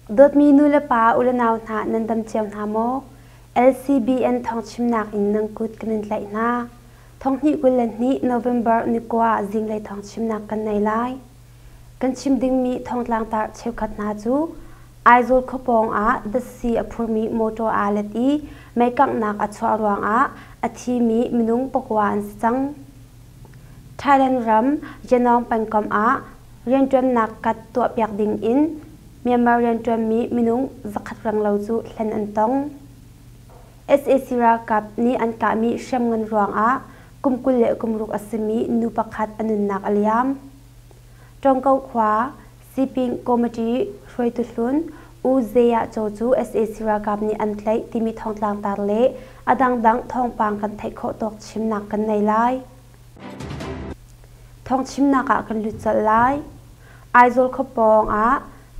dot mi nu la pa ulanaw na nandam chiam na mo LCBN thong chimnak in nang kut kanin lai na thong ni kulan ni November ni kwa jing lai thong chimnak kan nei lai kan chim ding mi thong tlang tar cheu khat na chu aizol khopong a the si apurmi moto alet I mai kang nak achwa ruang a athi mi minung pokwan chang Thailand ram janong pangkom a rian tram nak kat to piak ding in Myanmar rian tram mi minung zakhat rang lo chu hlen an tong SAC ra kap ni an ka mi sham ngan ruang a kumkul le kumruk asimi nu pakhat anun nak aliam trong câu khóa Siping Committee Free to Lun Uzeya Chochu SAC ra kap ni an thlai timi thong tlang tar le adang dang thong pang kan thai kho tok chim nak kan nei lai thong chim naka kan lu chal lai aizol khopong a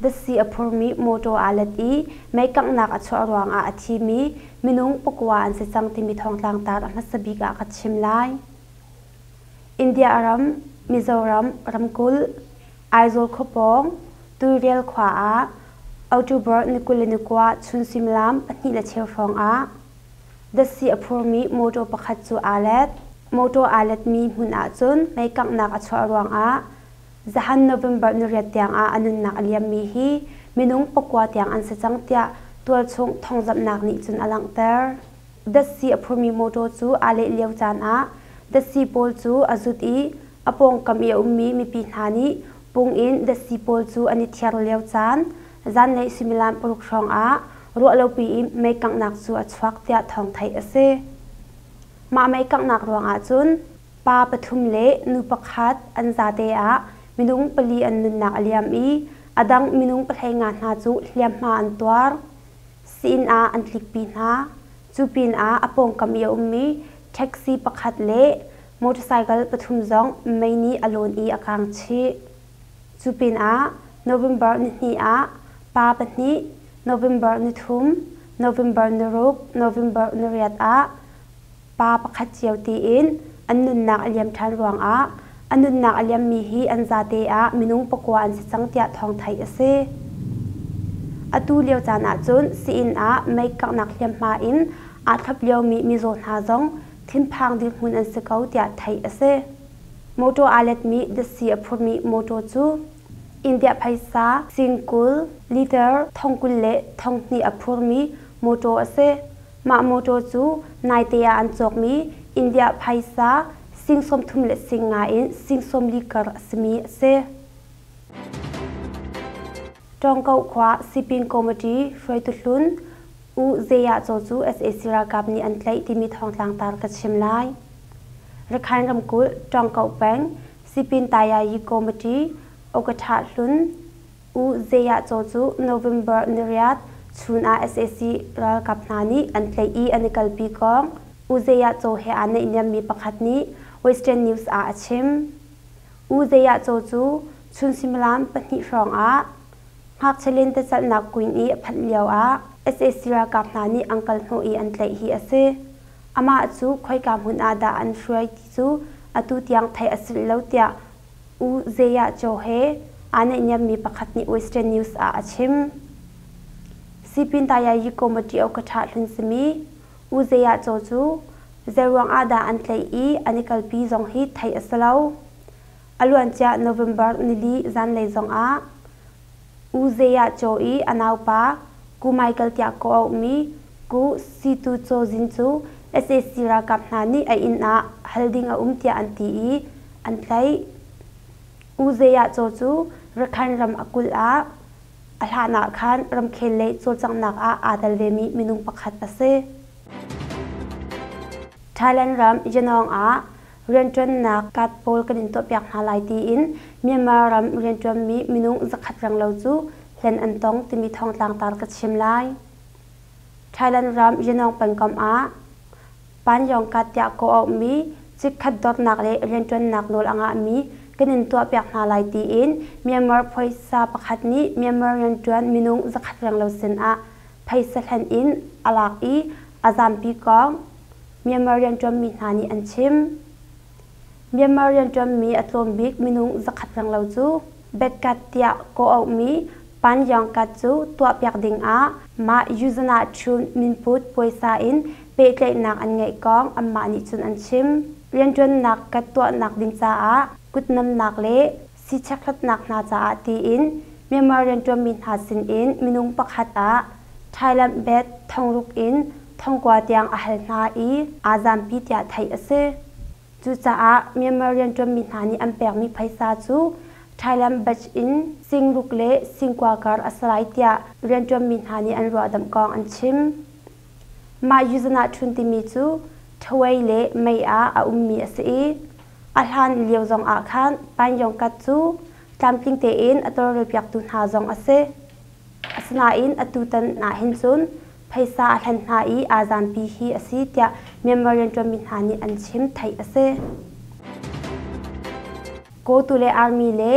the si apurmi moto alet I mai kang nak achwa ruang a athi mi minung pokwan se chang timi thong tlang tar ma sabi ka ka chim lai India aram Mizoram ramkul aizol khopong turial khwa a October nikulenikwa chunsimlam pani la cheu rong a the si apurmi moto pakhat chu alet moto alet mi mun a chun mai kang nak achwa ruang a zahan November ni ria tiang a anun nak aliam mi hi minung pokwa tiang an se chang tia tual chung thongjam nak ni chun alang ter the si apurmi moto chu ale leu chan a the si pol chu azut I apong kam ye ummi mi pi thani pung in the si pol chu ani thiar leu chan zan nei similam puruk rong a ro lo pi mai kang nak chu achwak tia thong thai ase ma mai kang nak ruang a chun pa pathum le nu pakhat an za te a minung pali an nun nak aliam I adang minung pathai nga na chu hliam ma an twar sin a an tlik pi na chu pin a apong kam ye ummi taxi pakhat le motorcycle pathum zong mai ni alon I akang chi chu pin a November ni a pa pani November ni thum November ni rup November ni riat a pa pakhat chiau ti in annun nak aliam than ruang a annun nak aliam mi hi an za te a minung pokwa an se chang tia thong thai ase atu leo chana chun si in a mai kak nak liam ma in a thap leo mi mizo na zong thin phang dil hun an se kau tia thai ase moto alet mi the si apur mi moto chu India phaisa singkul liter thongkul le thongni apur mi moto ase ma moto chu naitea an chok mi India phaisa singsom thum le singa in singsom likar asmi ase tong kau khwa Siping Committee Free to Lun Uzeya Chochu SAC ra kap ni an thlai timi thong tlang tar ka chim lai rakhan ramkul tong kau pang Sipin Taya yi Committee Okatha Lun Uzeya Chochu November niriat chun a SAC ra kap na ni an thlai I anikal pi kong Uzeya Cho he ane inyam mi pakhat ni Western News a achim Uzeya Chochu chun simlam pani rong a hak chalin te chal nak kuin I phat leo a SAC ra kap na ni uncle no I an tlai hi ase ama chu khoi kam hun a da an hruai ti chu atu tiang thai asil lo tia Uzeya Cho he ane inyam mi pakhat ni Western News a achim Sipin Taya yi Committee Okatha Lun simi Uzeya Chochu zerwang ada an tlai I anikal pi zong hi thai asalo aluan cha November nili zan lei zong a Uzeya Cho I anaw pa ku Michael tia ko mi ku situ cho jin chu SAC ra kap na ni a in a halding a tia an ti I an tlai Uzeya Chochu rakhan ram akul a alhana khan ram khel le cho chang nak a adal ve mi minung pakhat ase Thailand ram janong a riantron nak kat pol kanin to piak na lai ti in Myanmar ram riantron mi minung zakhat rang lo chu hlen an tong timi thong tlang tar ka chim lai Thailand ram janong pangkom a pan yong kat ya ko mi chik khat dor nak le riantron nak nol anga mi kanin to piak na lai ti in Myanmar phaisa pakhat ni Myanmar riantron minung zakhat rang lo sen a phaisa hlan in alak I azam pi kong Myanmar riantron mi nani an chim Myanmar riantron mi atlom bik minung zakhat rang lo chu bekat tia ko mi ปันยองกัดจูตัวเปียกดิงอามายูซนาชุนมินพุดป่วยซาอินเปเตนักอันไงกองอัมมานิจุนอันชิมเรียนจนนักกัดตัวนักดิงจ้ากุดนำนักเละสิชักลัดนักนาจ้าตีอินเมียมาเรียนจนมินหาสินอินมินุงปักฮัตไทยแลนด์เบดทองลุกอินทองกว่าเตียงอาหารนาอีอาจามพิจาไทยเสจูจ้าเมียมาเรียนจนมินหานีอันเปียกมีไพศาจูไทยแลนด์เบดอินสิงลุกเละสิงกว่าการอัสไลเตียเรียนจนมินหานีอันรัวดำกองอันชิมมายุซนาชุนติมิจูทวายเละไม่อาอุมมีอสีอัลฮันเลียวจงอาคันปันยองกัดจูจำพิงเตอินอัตโรเรียกตุนหาจงอเซอัสนาอินอัตุตันนาหินซุนไพศาอัลฮันนาอีอาจามปีฮีอสีเตียเมียมาเรียนจนมินหานีอันชิมไทยอเซโกตุเลอาร์มีเล่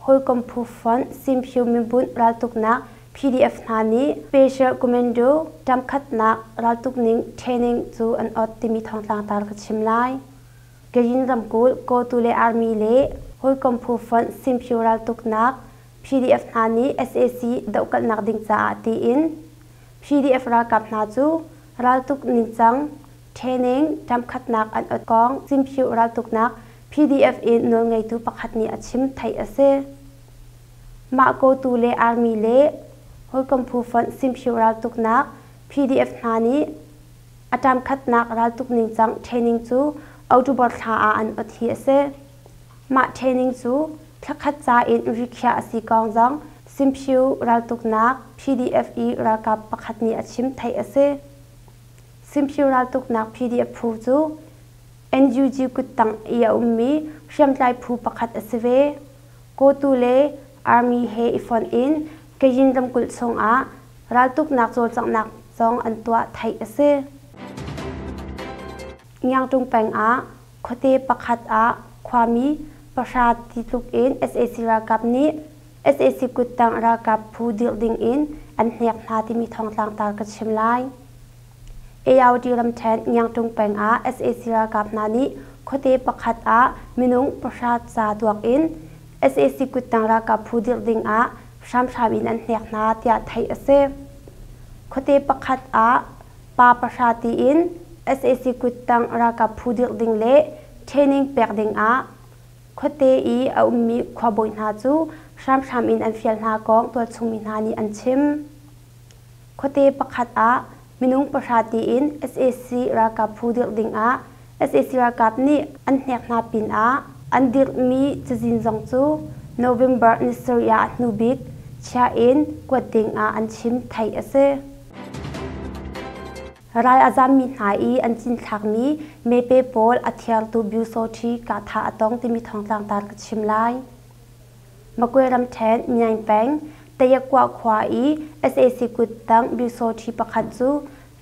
ฮอยคอมพูฟอนซิมพิวมิบุนรัลตุกนัก PDF นานีเปเชียลคอมเมนโดจำคัดนักรัลตุกนิงเทรนนิ่งจูอันอดติมิทองต่างตาลกชิมไลเกยินรำกูลโกตุเลอาร์มีเล่ฮอยคอมพูฟอนซิมพิวรัลตุกนัก PDF นานี SAC ดาวกันนักดิ่งจ้าตีอิน PDF รากับนาจูรัลตุกนิงจังเทรนนิ่งจำคัดนักอันอดกองซิมพิวรัลตุกนักPDF อินนวลไงตูปักหัดนี้อชิมไทยอเซมาโกตูเลอาร์มีเล่ฮอยคอมพูฟอนซิมพิวรัลตุกนัก PDF นานี้อาจารย์คัดนักรัลตุกนิงจังเทรนนิ่งจูเอาจูบอลทาอันอธิเซมาเทรนนิ่งจูทักขัดใจอินริคยาสีกองจังซิมพิวรัลตุกนัก PDF อีรากับปักหัดนี้อชิมไทยอเซซิมพิวรัลตุกนัก PDF พูจู NUG กุตังเอียอุมมีเชื่อมใจผู้ประคัดอสเวโกตูเลอาร์มีเฮอิฟอนอินเกยินดำกุลทรงอารัลตุกนักโจจังนักจองอันตัวไทยอเซยังจงแปงอาโคเตประคัดอาความมีประชาธิตุกอิน SAC รากับนี้ SAC กุตังรากับผู้ดิลดิงอินอันเนียกนาที่มีทองต่างตาลกชิมไลเอยาวดีรำแทนยังจงแปงอา SAC รากับนานี้โคเตประคัดอามินุงประชาจาดวกอิน SAC กุตังรากับผู้ดิลดิงอาชามอินอันเนียกนาที่ไทยเซโคเตประคัดอาปาประชาตีอิน SAC กุตังรากับผู้ดิลดิงเล่เทรนนิ่งเปียกดิงอาโคเตอีอาอุมีขวบอยนาจูชามอินอันเฟียลนากองตัวชงมินานีอันชิมโคเตประคัดอามินุงประชาตีอิน SAC รากับผู้ดิลดิงอา SAC รากับนี้อันเนียกนาปินอาอันดิลมีจะจินจงจู November นิสริยานูบิกชาอินกวดดิงอาอันชิมไทยเซรายอาจารย์มีหายอันจินทักมีเมเปโปลอัธยาตูบิวโซชีกาธาอตองที่มีทองต่างตาลกชิมไลมากวยรำแทนมีนแปงแต่ยกว่าขวาอี SAC กุดตังบิวโซชีประคัดจู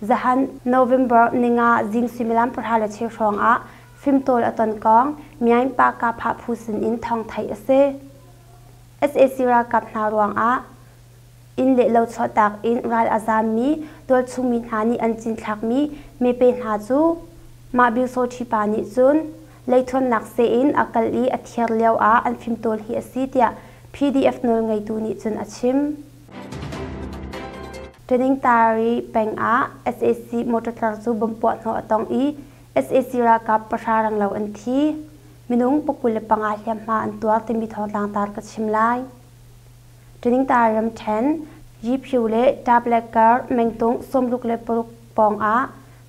จะหัน November นิงาจิงซิมิลันประธานเชียร์ชองอาฟิมโตลอตอนกองมีนปากาพาผู้สินอินทองไทยเซ SAC รากับนารวงอาอินเล่าชดดักอินรายอาจารย์มีตัวชุมินหานีอันจินทักมีเมเป็นหาจูมาบิวโซชีปานิจุนเลยทนนักเซอินอักลีอัธยาเลียวอาอันฟิมโตลฮีอซีเตีย PDF นนไงดูนิจุนอชิมเทรนนิ่งตารีแปงอา SAC มอเตอร์ทรัคจูบมปวดหัวตองอี SAC รากับประชารังเหล่าอันทีมินุงปกุลปังอาเลียมมาอันตัวที่มีทองต่างตาลกัชิมไลเทรนนิ่งตารำแทนยีพิวเล่ดับเล็กเกอร์เมงตงสมลุกเล็ปรุกปองอา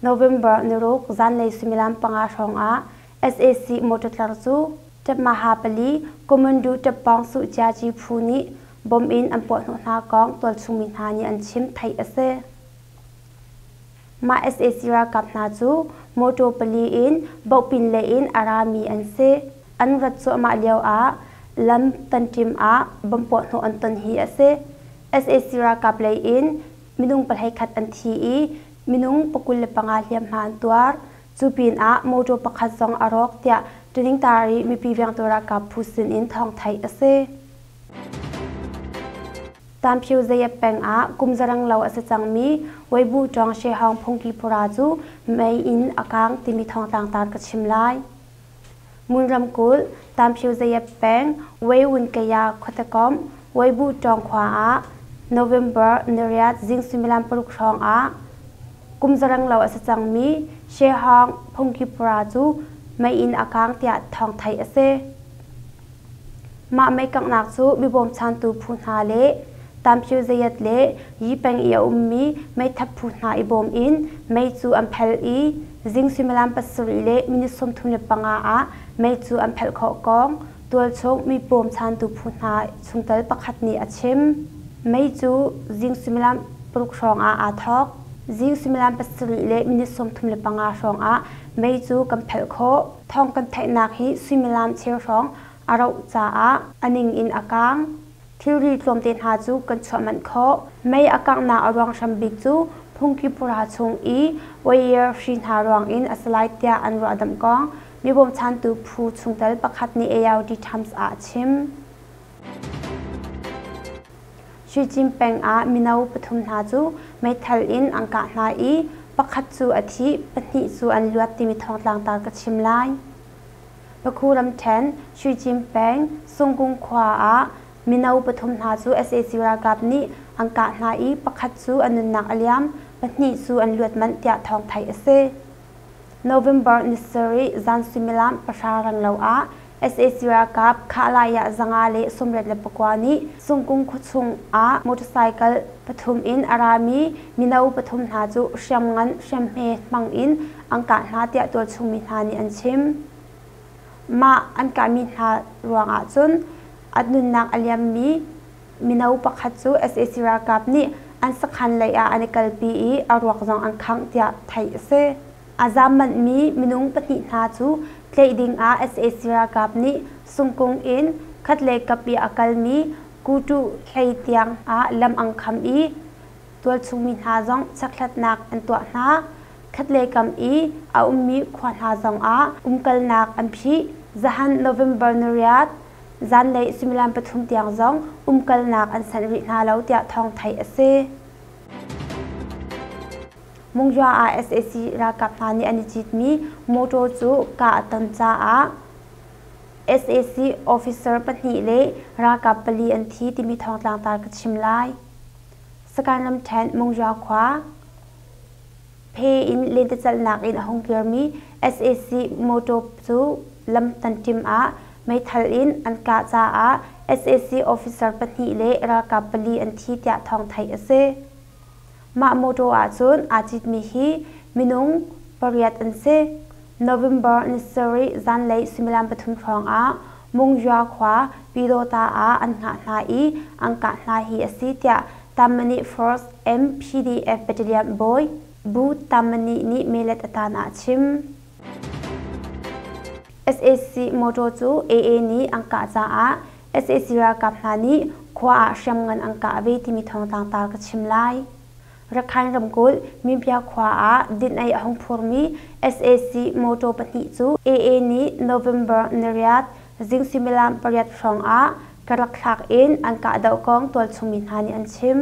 November นิรุกจันเลยสมิลัมปังอาชองอา SAC มอเตอร์ทรัคจูจับมหาปลีกุมันดูจับปองสุจาจีพูนิบอมอินอันปวดหัวหน้ากองตัวชุมินหานีอันชิมไทยเซมา SAC รากับนาจูโมโตปลีอินบกปินเลอินอารามีอันเซอันรัดสุมาเลียวอาลำตันจิมอาบมปวดหัวอันตันฮีเซ SAC รากับเลอินมินุงปลายขัดอันทีอีมินุงปกุลเลปังอาเลียมหานตัวจูปินอาโมโตปขัดซองอารอกเตียเทรนนิ่งตารีมีปีเวียงตัวรากับผู้สินอินทองไทยเซตามพิวเจียแปงอากุมจรังเหล่าอสจังมีไว้บูจองเชฮองพงกีปราจูไม่อินอากางที่มีทองต่างตาลกชิมไลมุนรำกุลตามพิวเจียแปงไว้วุนกยาคตกอม ไว้บูจองขวาโนเวมเบอร์เนเรียจิงซิมิลัมปรุกชองกุมจรังเหล่าอสจังมีเชฮองพงกิปราจูไม่อินอากางเตียทองไทยเซมาไม่กังนักจูบิบอมชันตูพูนาเลตามชื่อเจียดเลยีเป็งเอียมีไม่ทับพูนาอิบอมอินไม่จูอัมเพลอีจิงซิมิลัมปัสสุริเลมินิสมทุนเลปังไม่จูอัมเพลขอกองตัวชงมีบอมชันตูพูนาชุงเตลปักขัดนีอาชิมไม่จูจิงซิมิลัมปรุกชองอาทอกจิงซิมิลัมปัสสุริเลมินิสมทุนเลปังชองไม่จูกัมเพลโคทองกันเทนักฮิซิมิลัมเชียร์ชองอาราจ้าอันนิงอินอากางที่รีรวมเต็นหาจูกันชมันโคไม่อากางนาอรวงชัมบิกจูพงกิปุราชงวัยชินหารวงอินอัสไลเตียอันรัดมกองมีบอมชันตูพูชงเตลปักขัดนีเอยวดีทัมส์ชิมชีจิมเปงมินาวปฐุมนาจูไม่ทัลอินอังกานาปักขัดจูอาทิปนิจูอันลวดติมิทองต่างตากชิมไลปะคูรำแทนชีจิมเปงทรงกุงขวามินาวปฐุมนาจูSAC รากับนี้อังกานาปักขัดจูอันนุนักอเลียมปนิจูอันลวดมันเตียทองไทยเซNovember Nisari Zan Similam Pasharang Law SAC รากับขาลายจังอาเลสมเร็จเลปกวานีทรงกุงขุชงมอเตอร์ไซค์ปฐุมอินอารามีมินาวปฐุมนาจูเชียมงันเชียมเฮมังอินอังกานาเตียตัวชุงมินานีอันชิมมาอันกามินารวงจุนอันนุนักอเลียมมีมินาวปักขัดจูSAC รากับนี้อันสักขันเลยอันกัลปีอารวกจงอันขังเตียไทยเซอาจามันมีมินุงปนินาจูเคลดิงSAC รากับนี้สุงกงอินขัดเลกับปีอากาลมีกูดูเคลเตียงลำอังคำตัวชุมินาจงสักลัดนักอันตัวนาขัดเลกัมอามีขวานหาจงกัลนักอันพีจันโนเวมเบอร์นเรียดจันเลยสิมิลันปฐุมเตียงจงกัลนักอันสันรินาเลาเตียทองไทยเซมุงจัวSAC รากับนานีอันจิตมีโมโตจูกาตันจ้าSAC Officer ปนิเลรากับปลีอันทีที่มีทองต่างตากชิมไลสการนำแทนมุงจัวขวาเพอินเลนตจัลนักอินฮงเกียร์มี SAC โมโตจูลำตันจิมไม่ทัลอินอันกาจ้าSAC Officer ปนิเลรากับปลีอันทีเตียทองไทยเซมาโมโตจุนอาจิตมีฮีมินุงปริยัตอันเซ November Nisari จันเลยสิมิลัมปฐุมทองมุงจัวขวาปีโดตาอันหานาอังกานาฮีอสิเตียตามนิ First MPDF Battalion Boy บูตามนินิเมเลตตานาชิม SAC โมโตจู AA นี้อังกาจ้าSAC รากับนานี้ขวาเชียมเงินอังกาเวทีมีทองต่างตากชิมไลรักขันรำกุลมีเพียขวาดินไอหงพูมี SAC โมโตปนิจู AA นี้ November นเรียดจิงซิมิลัมปริยัตชองกระลักอินอันกาดาวกองตัวชุมินหานีอันชิม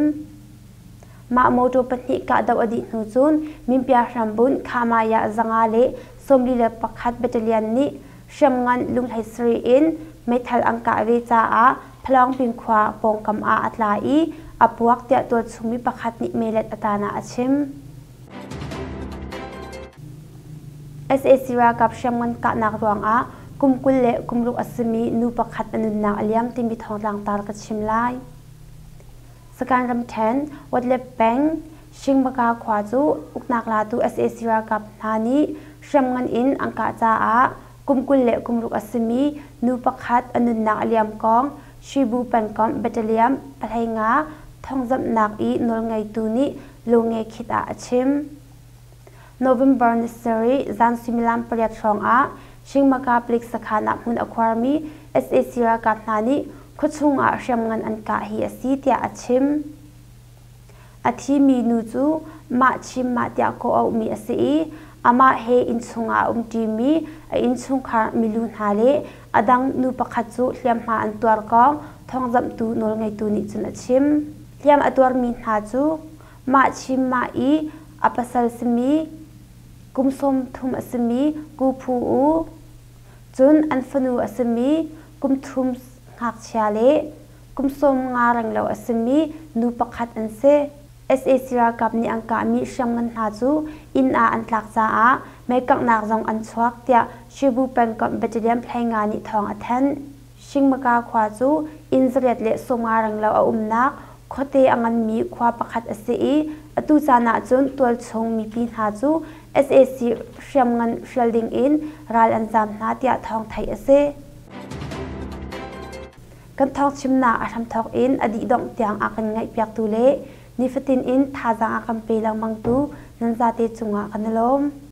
มาโมโตปนิกาดาวอดีตนูจุนมีเพียรำบุญขามายาจังอาเลสมลีเลปักขัดเบตเลียนนี้เชื่อมงันลุงไทสรีอินไม่ทัลอังกาเวจ้าพลองปิงขวาปองกำอัตลาอับวักเตียตัวชุมิปักขัดนิเมเลตตานาอาชิม SAC รากับเชื่อมงันกะนักรวงกุมกุลเลกุมลุกอัศมีนูปักขัดอนุนักอเลียมติมิทองลังตาลกัชิมไลสการรำแทนวัดเล็บแปงชิงบกาขวาจูอุกนักลาตู SAC รากับนานีเชื่อมงันอินอังกาจ้ากุมกุลเลกุมลุกอัศมีนูปักขัดอนุนักอเลียมกองชีบูแปงกอมเบตเลียมปะไทงาทองจำนักนลไงตูนี้ลงเงคิดชิม November Nisari จันซิมิลัมปริยัตชองชิงมากาปลิกสขานับมุนอความี SAC รากับนานีคุชงเชียมงันอันกาฮีสีเตียชิมอาทิมีนูจูมาชิมมาเตียโกเอามีสีอามาเฮอินซุงทีมีอินซุงคามิลุนฮาเลอดังนูปักขัดจูเลียมหาอันตัวกองทองจำตูนลไงตูนิจุนชิมเลียมอตัวมินหาจูมาชิมมาอัปสัลสมีกุมสมทุมสมีกูพูจุนอันฟนูสมีกุมทุมหักเชาเล กุมสมงารังเลวอสมีนูปขัดอันเซSAC รากับนี่อังกามีเชียงมันหาจูอินอันหลักจ้าไม่กักนักจงอันชวักเตียชิบูเป็นกับเบตเลียมเพลงงานนิทองอัทนชิงมากาขวาจูอินเสร็จเละสมงารังเลวนักโคเตอังอันมีขวาประคัดอสีตูจานาจนตัวชงมีปีนหาจู SAC เชียงมันเชลดิงอินรัลอันจำนาเตียทองไทยอสีกันทองชิมนาอาทำทองอินอดีตดงเตียงอากันไงเปียกตูเล่นิฟตินอินทาจังอาคัมเปลังมังตูนันซาเตจุงอาคันลม